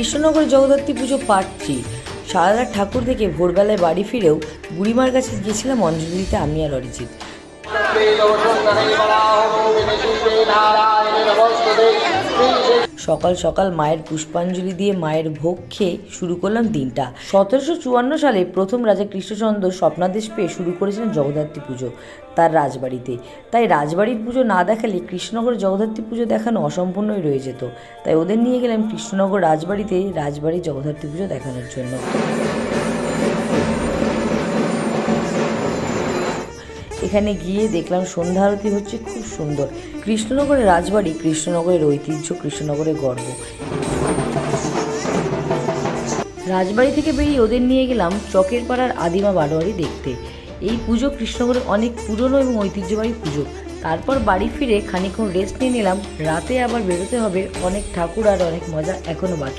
কৃষ্ণনগর জগদ্ধাত্রী পুজো part 3। সারা রাত ঠাকুর থেকে ভোরবেলায় বাড়ি ফিরেও বুড়িমার কাছে গিয়েছিলাম অঞ্জলি দিতে আমি আর অরিজিৎ। সকাল সকাল মায়ের পুষ্পাঞ্জলি দিয়ে মায়ের ভোগ খেয়ে শুরু করলাম দিনটা। 1754 সালে প্রথম রাজা কৃষ্ণচন্দ্র স্বপ্নাদেশ পেয়ে শুরু করেছিলেন জগদ্ধাত্রী পুজো তার রাজবাড়িতে। তাই রাজবাড়ির পুজো না দেখালে কৃষ্ণনগর জগদ্ধাত্রী পুজো দেখানো অসম্পূর্ণই রয়ে যেত। তাই ওদের নিয়ে গেলাম কৃষ্ণনগর রাজবাড়িতে রাজবাড়ির জগদ্ধাত্রী পুজো দেখানোর জন্য। এখানে গিয়ে দেখলাম সন্ধ্যা আরতি হচ্ছে, খুব সুন্দর। কৃষ্ণনগরের রাজবাড়ি কৃষ্ণনগরের ঐতিহ্য, কৃষ্ণনগরের গর্ব। রাজবাড়ি থেকে বেরিয়ে ওদের নিয়ে গেলাম চকের পাড়ার আদিমা বারোয়ারি দেখতে। এই পুজো কৃষ্ণনগরের অনেক পুরনো এবং ঐতিহ্যবাহী পুজো। তারপর বাড়ি ফিরে খানিকক্ষণ রেস্ট নিয়ে নিলাম। রাতে আবার বেরোতে হবে, অনেক ঠাকুর আর অনেক মজা এখনো বাকি।